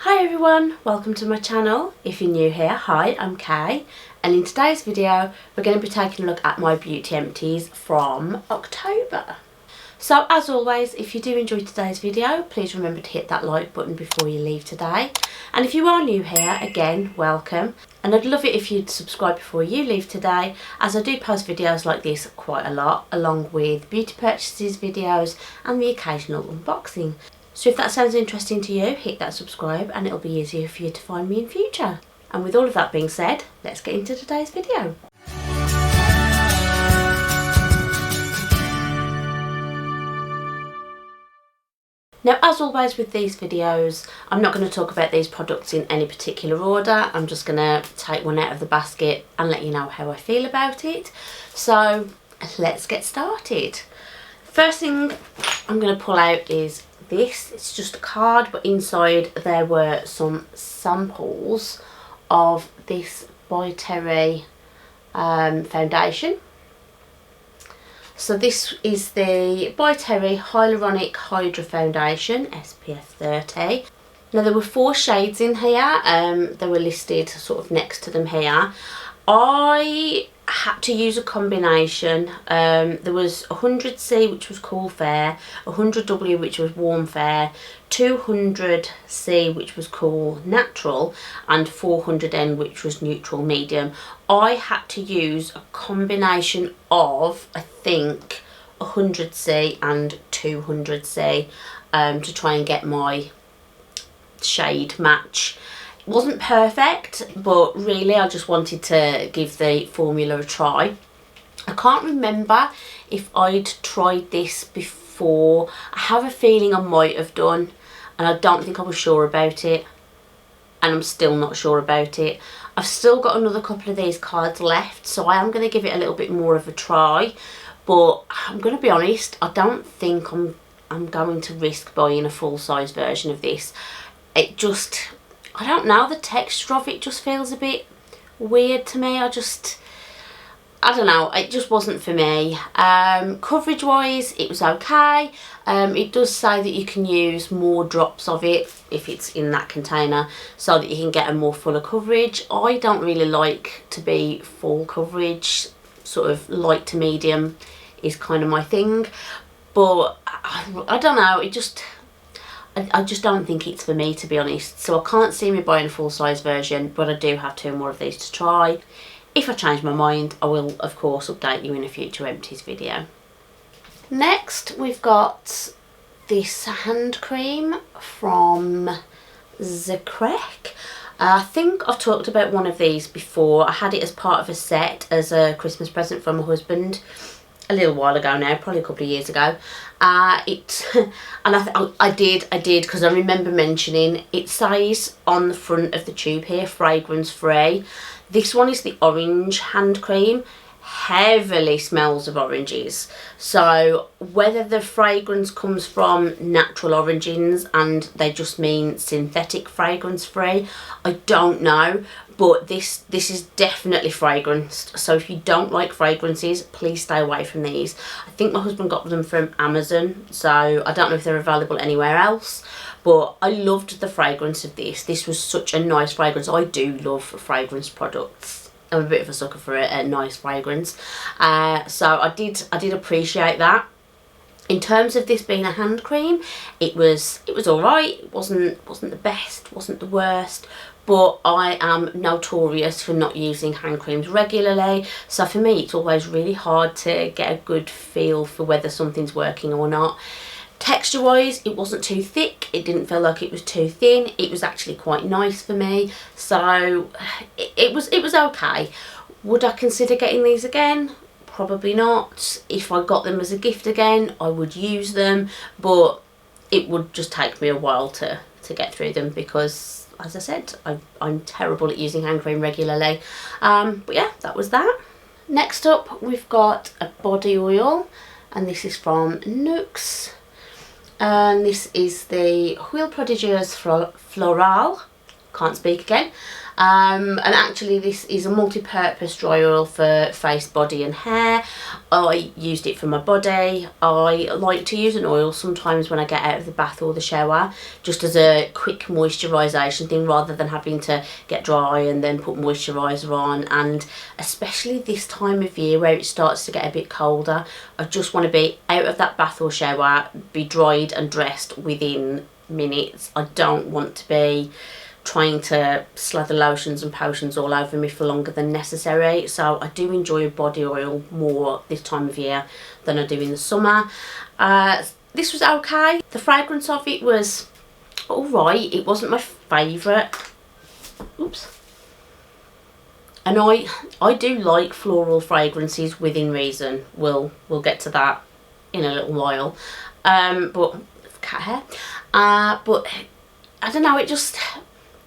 Hi everyone, welcome to my channel. If you're new here, hi, I'm Kay, and in today's video we're going to be taking a look at my beauty empties from October. So as always, if you do enjoy today's video, please remember to hit that like button before you leave today. And if you are new here, again, welcome. And I'd love it if you'd subscribe before you leave today, as I do post videos like this quite a lot, along with beauty purchases videos and the occasional unboxing. So if that sounds interesting to you, hit that subscribe and it'll be easier for you to find me in future. And with all of that being said, let's get into today's video. Now, as always with these videos, I'm not going to talk about these products in any particular order. I'm just going to take one out of the basket and let you know how I feel about it. So let's get started. First thing I'm going to pull out is this. It's just a card, but inside there were some samples of this by Terry foundation. So this is the by Terry Hyaluronic Hydra Foundation, SPF 30. Now there were 4 shades in here, they were listed sort of next to them here. I had to use a combination. There was 100C, which was Cool Fair, 100W, which was Warm Fair, 200C, which was Cool Natural, and 400N, which was Neutral Medium. I had to use a combination of, I think, 100C and 200C to try and get my shade match. It wasn't perfect, but really I just wanted to give the formula a try. I can't remember if I'd tried this before. I have a feeling I might have done, and I don't think I was sure about it, and I'm still not sure about it. I've still got another couple of these cards left, so I am going to give it a little bit more of a try, but I'm going to be honest, I don't think I'm going to risk buying a full-size version of this. It just, I don't know, the texture of it just feels a bit weird to me. I don't know, it just wasn't for me. Coverage wise, it was okay. It does say that you can use more drops of it if it's in that container, so that you can get a more fuller coverage. I don't really like to be full coverage, sort of light to medium is kind of my thing, but I don't know, I just don't think it's for me, to be honest. So I can't see me buying a full-size version, but I do have 2 more of these to try. If I change my mind, I will of course update you in a future empties video. Next we've got this hand cream from Jessup. I think I've talked about one of these before. I had it as part of a set as a Christmas present from my husband a little while ago now, probably a couple of years ago. And I did because I remember mentioning it says on the front of the tube here, fragrance free. This one is the orange hand cream. Heavily smells of oranges, so whether the fragrance comes from natural oranges and they just mean synthetic fragrance free, I don't know, but this is definitely fragranced. So if you don't like fragrances, please stay away from these. I think my husband got them from Amazon, so I don't know if they're available anywhere else, but I loved the fragrance of this. This was such a nice fragrance. I do love fragrance products. I'm a bit of a sucker for a nice fragrance, so I did appreciate that. In terms of this being a hand cream, it was all right. It wasn't the best, wasn't the worst, but I am notorious for not using hand creams regularly, so for me it's always really hard to get a good feel for whether something's working or not. Texture wise, it wasn't too thick, it didn't feel like it was too thin, it was actually quite nice for me, so it was okay. Would I consider getting these again? Probably not. If I got them as a gift again, I would use them, but it would just take me a while to get through them, because as I said, I'm terrible at using hand cream regularly. But yeah, that was that. Next up we've got a body oil, and this is from And this is the Huile Prodigieuse Floral. can't speak again. And actually this is a multi-purpose dry oil for face, body and hair. I used it for my body. I like to use an oil sometimes when I get out of the bath or the shower, just as a quick moisturisation thing rather than having to get dry and then put moisturiser on. And especially this time of year where it starts to get a bit colder, I just want to be out of that bath or shower, be dried and dressed within minutes. I don't want to be trying to slather lotions and potions all over me for longer than necessary. So I do enjoy body oil more this time of year than I do in the summer. This was okay. The fragrance of it was alright. It wasn't my favourite. Oops. And I do like floral fragrances within reason. We'll get to that in a little while. But cat hair. But I don't know, it just,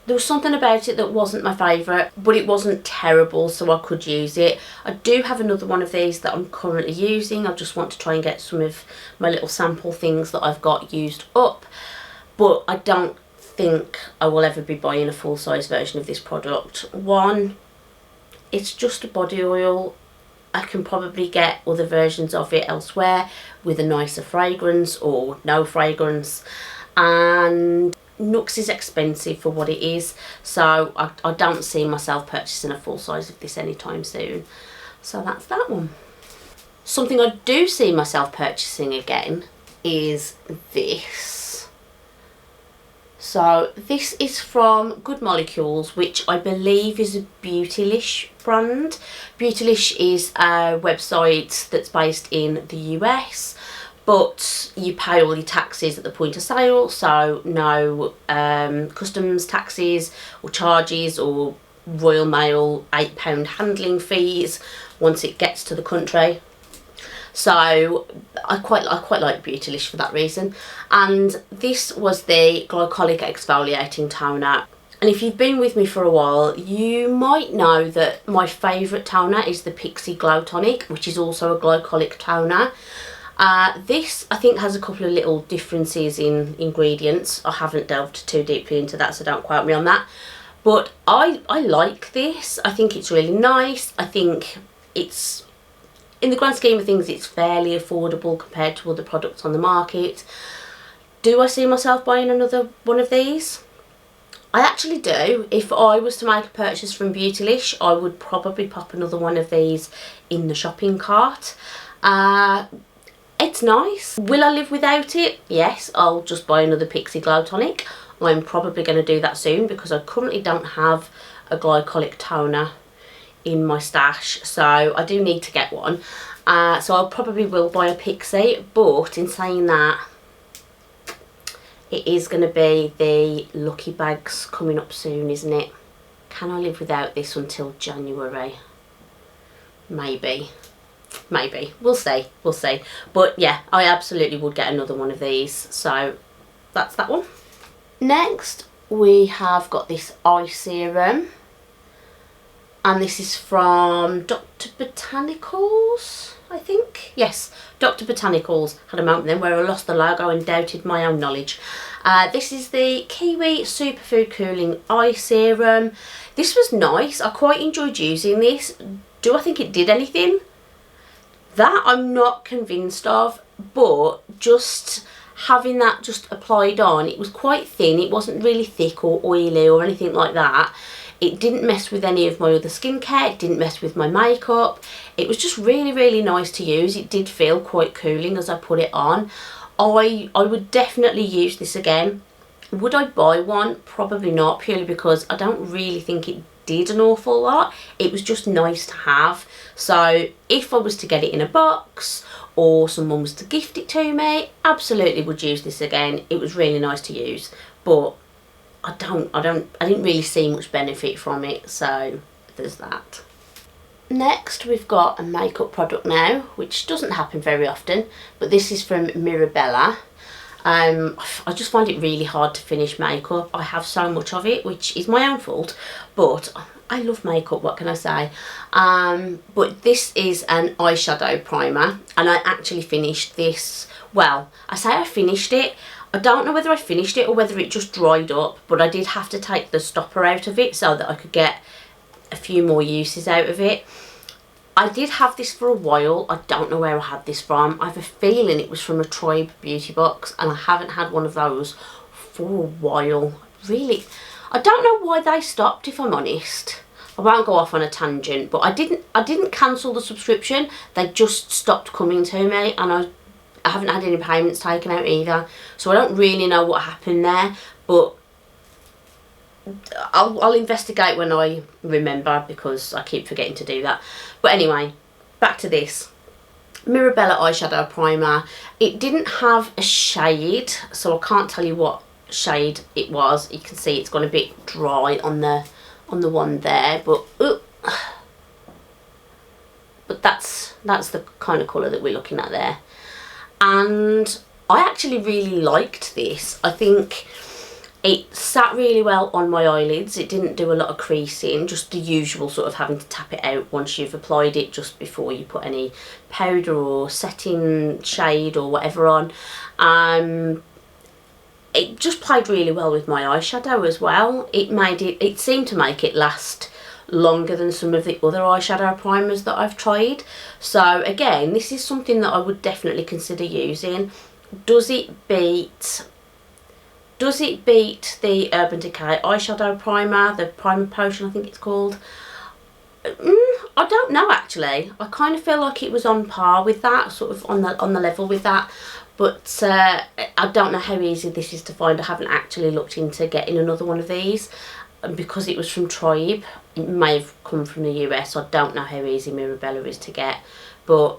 there was something about it that wasn't my favourite, but it wasn't terrible, so I could use it. I do have another one of these that I'm currently using. I just want to try and get some of my little sample things that I've got used up, but I don't think I will ever be buying a full-size version of this product. One, it's just a body oil. I can probably get other versions of it elsewhere with a nicer fragrance or no fragrance, and Nux is expensive for what it is, so I don't see myself purchasing a full size of this anytime soon. So that's that one. Something I do see myself purchasing again is this. So this is from Good Molecules, which I believe is a Beautylish brand. Beautylish is a website that's based in the US, but you pay all your taxes at the point of sale, so no customs taxes or charges or Royal Mail £8 handling fees once it gets to the country. So I quite like Beautylish for that reason. And this was the glycolic exfoliating toner. And if you've been with me for a while, you might know that my favourite toner is the Pixi Glow Tonic, which is also a glycolic toner. This I think has a couple of little differences in ingredients. I haven't delved too deeply into that, so don't quote me on that. But I like this. I think it's really nice. I think it's, in the grand scheme of things, it's fairly affordable compared to other products on the market. Do I see myself buying another one of these? I actually do. If I was to make a purchase from Beautylish, I would probably pop another one of these in the shopping cart. It's nice. Will I live without it? Yes, I'll just buy another Pixi Glow Tonic. I'm probably going to do that soon because I currently don't have a glycolic toner in my stash, so I do need to get one. So I probably will buy a Pixi, but in saying that, it is going to be the Lucky Bags coming up soon, isn't it? Can I live without this until January? Maybe. Maybe. We'll see. We'll see. But yeah, I absolutely would get another one of these. So that's that one. Next, we have got this eye serum. And this is from Dr. Botanicals, I think. Yes, Dr. Botanicals. Had a moment then where I lost the logo and doubted my own knowledge. This is the Kiwi Superfood Cooling Eye Serum. This was nice. I quite enjoyed using this. Do I think it did anything? That I'm not convinced of, but just having that just applied on, it was quite thin. It wasn't really thick or oily or anything like that. It didn't mess with any of my other skincare. It didn't mess with my makeup. It was just really, really nice to use. It did feel quite cooling as I put it on. I would definitely use this again. Would I buy one? Probably not, purely because I don't really think it did an awful lot. It was just nice to have. So if I was to get it in a box or someone was to gift it to me, absolutely would use this again. It was really nice to use, but I didn't really see much benefit from it, so there's that. Next, we've got a makeup product now, which doesn't happen very often, but this is from Mirabella. I just find it really hard to finish makeup. I have so much of it, which is my own fault, but I love makeup, what can I say? But this is an eyeshadow primer, and I actually finished this. Well, I say I finished it. I don't know whether I finished it or whether it just dried up, but I did have to take the stopper out of it so that I could get a few more uses out of it. I did have this for a while. I don't know where I had this from. I have a feeling it was from a Tribe beauty box, and I haven't had one of those for a while. Really, I don't know why they stopped, if I'm honest. I won't go off on a tangent, but I didn't cancel the subscription. They just stopped coming to me, and I haven't had any payments taken out either. So I don't really know what happened there, but I'll investigate when I remember, because I keep forgetting to do that. But anyway, back to this. Mirabella eyeshadow primer. It didn't have a shade, so I can't tell you what shade it was. You can see it's gone a bit dry on the one there, but that's the kind of colour that we're looking at there. And I actually really liked this. I think it sat really well on my eyelids. It didn't do a lot of creasing, just the usual sort of having to tap it out once you've applied it, just before you put any powder or setting shade or whatever on. It just played really well with my eyeshadow as well. It seemed to make it last longer than some of the other eyeshadow primers that I've tried. So again, this is something that I would definitely consider using. Does it beat the Urban Decay eyeshadow primer, the primer potion I think it's called? I don't know actually. I kind of feel like it was on par with that, sort of on the level with that. But I don't know how easy this is to find. I haven't actually looked into getting another one of these. And because it was from Tribe, it may have come from the US. So I don't know how easy Mirabella is to get. But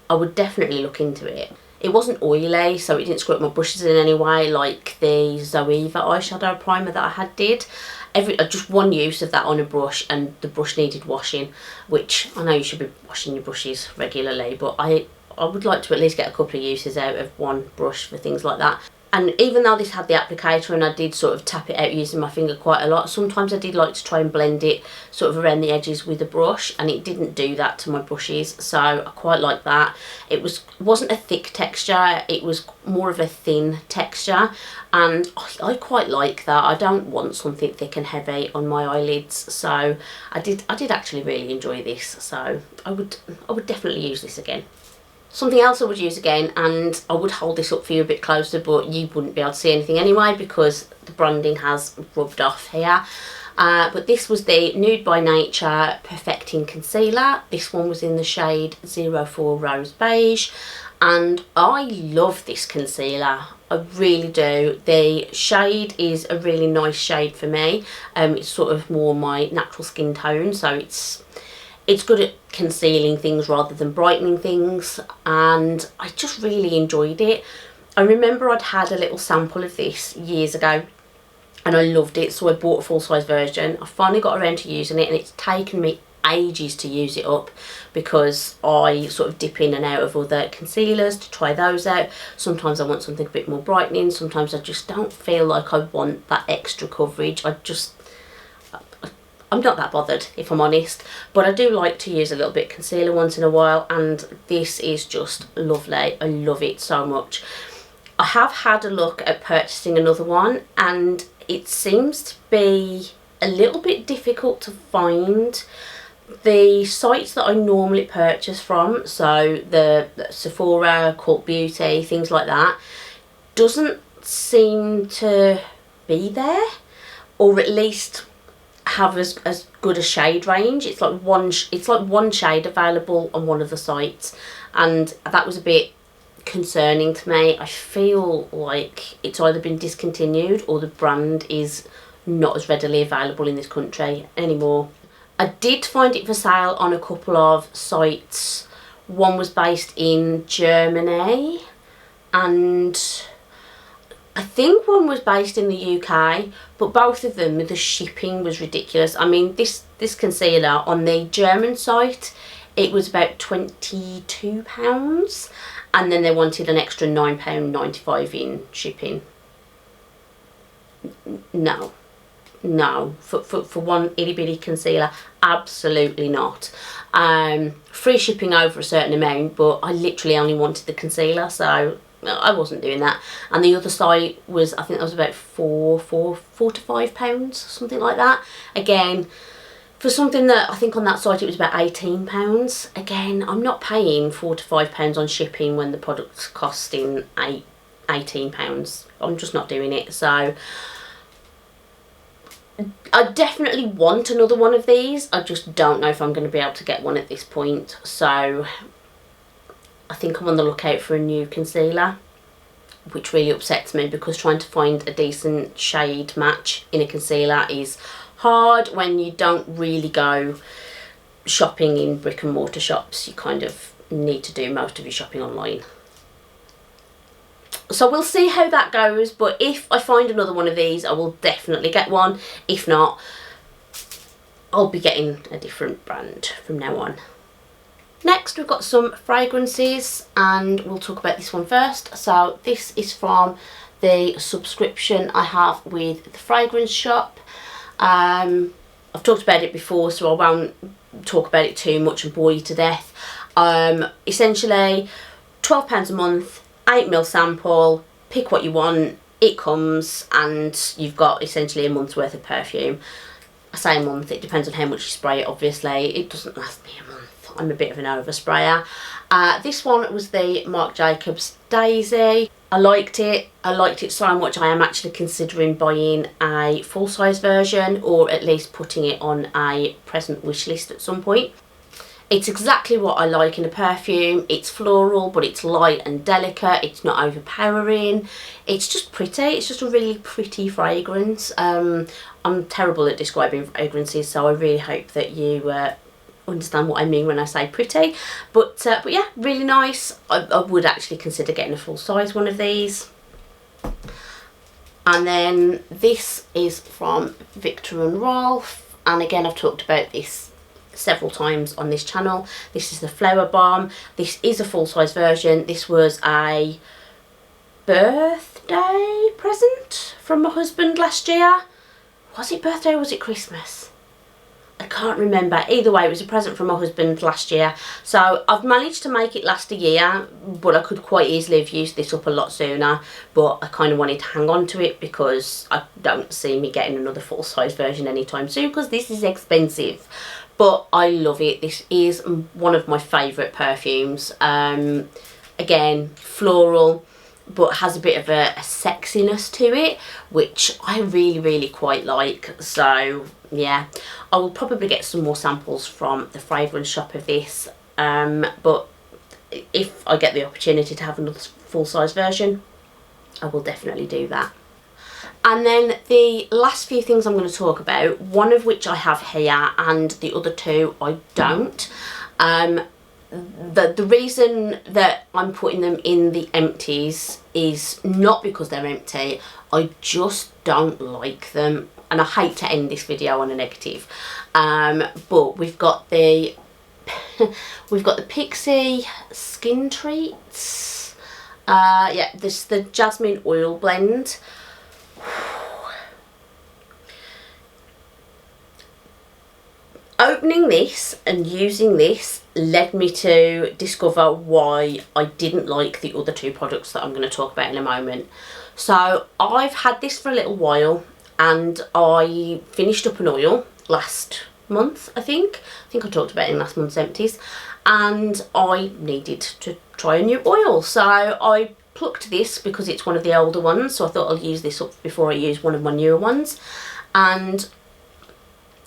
I would definitely look into it. It wasn't oily, so it didn't screw up my brushes in any way like the Zoeva eyeshadow primer that I had did. Just one use of that on a brush, and the brush needed washing, which I know you should be washing your brushes regularly, but I would like to at least get a couple of uses out of one brush for things like that. And even though this had the applicator and I did sort of tap it out using my finger quite a lot, sometimes I did like to try and blend it sort of around the edges with a brush, and it didn't do that to my brushes, so I quite like that. It wasn't a thick texture, it was more of a thin texture, and I quite like that. I don't want something thick and heavy on my eyelids, so I did actually really enjoy this, so I would definitely use this again. Something else I would use again, and I would hold this up for you a bit closer, but you wouldn't be able to see anything anyway because the branding has rubbed off here. But this was the Nude by Nature Perfecting Concealer. This one was in the shade 04 Rose Beige, and I love this concealer. I really do. The shade is a really nice shade for me. It's sort of more my natural skin tone, so it's good at concealing things rather than brightening things, and I just really enjoyed it. I remember I'd had a little sample of this years ago and I loved it, so I bought a full-size version. I finally got around to using it, and it's taken me ages to use it up because I sort of dip in and out of other concealers to try those out. Sometimes I want something a bit more brightening, sometimes I just don't feel like I want that extra coverage. I'm not that bothered, if I'm honest, but I do like to use a little bit of concealer once in a while, and this is just lovely. I love it so much. I have had a look at purchasing another one, and it seems to be a little bit difficult to find. The sites that I normally purchase from, so the Sephora, Cult Beauty, things like that, doesn't seem to be there, or at least have as good a shade range. It's like one shade available on one of the sites, and that was a bit concerning to me. I feel like it's either been discontinued or the brand is not as readily available in this country anymore. I did find it for sale on a couple of sites. One was based in Germany, and I think one was based in the UK, but both of them, the shipping was ridiculous. I mean, this concealer on the German site, it was about £22, and then they wanted an extra £9.95 in shipping. No, for one itty bitty concealer, absolutely not. Free shipping over a certain amount, but I literally only wanted the concealer, so I wasn't doing that. And the other site was, I think that was about £4 to £5, something like that. Again, for something that I think on that site it was about £18. Again, I'm not paying £4 to £5 on shipping when the product's costing £18. I'm just not doing it. So I definitely want another one of these. I just don't know if I'm going to be able to get one at this point. So I think I'm on the lookout for a new concealer, which really upsets me because trying to find a decent shade match in a concealer is hard when you don't really go shopping in brick and mortar shops. You kind of need to do most of your shopping online. So we'll see how that goes, but if I find another one of these I will definitely get one. If not, I'll be getting a different brand from now on. Next we've got some fragrances, and we'll talk about this one first. So this is from the subscription I have with the fragrance shop. I've talked about it before, so I won't talk about it too much and bore you to death. Essentially £12 a month, 8ml sample, pick what you want, it comes, and you've got essentially a month's worth of perfume. I say a month, it depends on how much you spray it obviously. It doesn't last me a month, I'm a bit of an oversprayer. This one was the Marc Jacobs Daisy. I liked it so much I am actually considering buying a full-size version, or at least putting it on a present wish list at some point. It's exactly what I like in a perfume. It's floral, but it's light and delicate. It's not overpowering. It's just pretty. It's just a really pretty fragrance. I'm terrible at describing fragrances, so I really hope that you understand what I mean when I say pretty. But yeah, really nice. I would actually consider getting a full-size one of these. And then this is from Viktor and Rolf. And again, I've talked about this several times on this channel. This is the Flower Balm. This is a full-size version. This was a birthday present from my husband last year. Was it birthday or was it Christmas? I can't remember. Either way, it was a present from my husband last year. So I've managed to make it last a year, but I could quite easily have used this up a lot sooner. But I kind of wanted to hang on to it because I don't see me getting another full-size version anytime soon, because this is expensive. But I love it. This is one of my favourite perfumes. Again, floral, but has a bit of a sexiness to it, which I really quite like. So yeah, I will probably get some more samples from the fragrance shop of this, but if I get the opportunity to have another full-size version, I will definitely do that. And then the last few things I'm going to talk about, one of which I have here and the other two I don't. The reason that I'm putting them in the empties is not because they're empty. I just don't like them, and I hate to end this video on a negative. But we've got the Pixi Skin Treats. Yeah, this the Jasmine Oil Blend. Opening this and using this led me to discover why I didn't like the other two products that I'm going to talk about in a moment. So I've had this for a little while, and I finished up an oil last month, I think I talked about it in last month's empties, and I needed to try a new oil. So I plucked this because it's one of the older ones, so I thought I'll use this up before I use one of my newer ones. And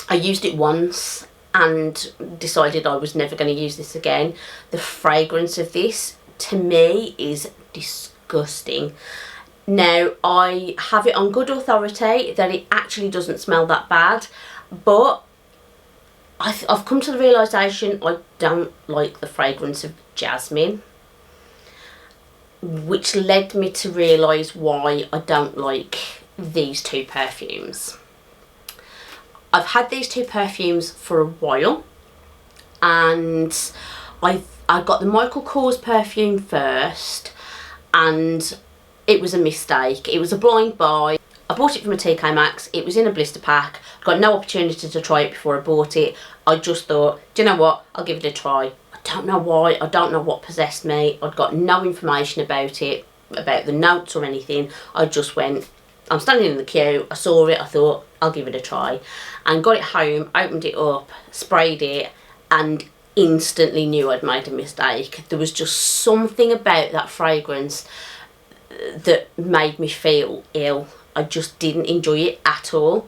I used it once and decided I was never going to use this again. The fragrance of this to me is disgusting. Now, I have it on good authority that it actually doesn't smell that bad, but I've come to the realisation I don't like the fragrance of jasmine, which led me to realise why I don't like these two perfumes. I've had these two perfumes for a while, and I got the Michael Kors perfume first, and it was a mistake. It was a blind buy. I bought it from a TK Maxx. It was in a blister pack. Got no opportunity to try it before I bought it. I just thought, do you know what, I'll give it a try. I don't know why, I don't know what possessed me. I'd got no information about it. about the notes or anything. I just went, I'm standing in the queue, I saw it, I thought I'll give it a try, and got it home, opened it up, sprayed it, and instantly knew I'd made a mistake. There was just something about that fragrance that made me feel ill. I just didn't enjoy it at all.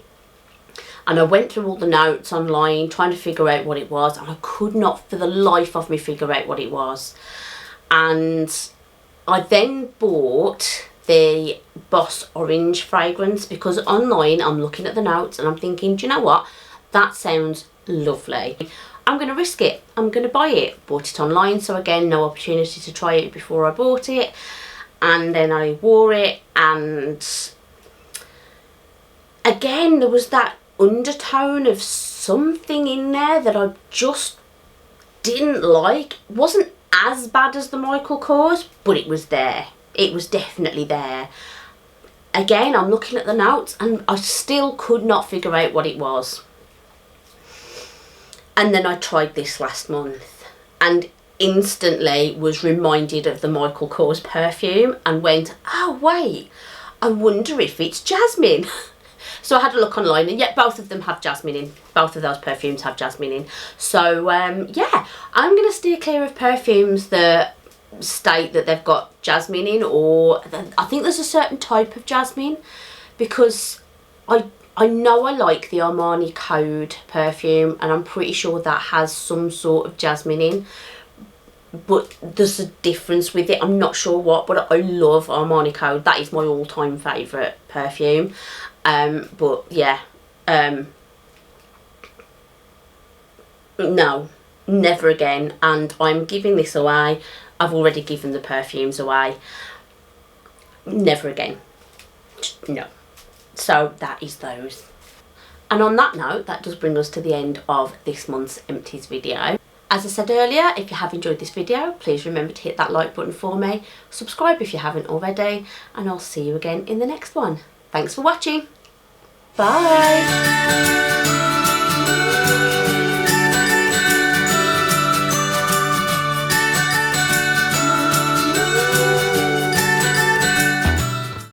And I went through all the notes online trying to figure out what it was, and I could not for the life of me figure out what it was. And I then bought the Boss Orange fragrance, because online I'm looking at the notes and I'm thinking, do you know what, that sounds lovely. I'm going to risk it, I'm going to buy it. Bought it online, so again, no opportunity to try it before I bought it. And then I wore it, and again there was that undertone of something in there that I just didn't like. It wasn't as bad as the Michael Kors, but it was there. It was definitely there. Again, I'm looking at the notes and I still could not figure out what it was. And then I tried this last month and instantly was reminded of the Michael Kors perfume and went, oh wait, I wonder if it's jasmine. So I had a look online, and yet both of them have jasmine in. Both of those perfumes have jasmine in. So yeah, I'm going to steer clear of perfumes that state that they've got jasmine in, or I think there's a certain type of jasmine, because I know I like the Armani Code perfume, and I'm pretty sure that has some sort of jasmine in, but there's a difference with it. I'm not sure what, but I love Armani Code. That is my all-time favourite perfume. But yeah, no, never again. And I'm giving this away. I've already given the perfumes away. Never again. No. So that is those. And on that note, that does bring us to the end of this month's Empties video. As I said earlier, if you have enjoyed this video, please remember to hit that like button for me. Subscribe if you haven't already, and I'll see you again in the next one. Thanks for watching. Bye.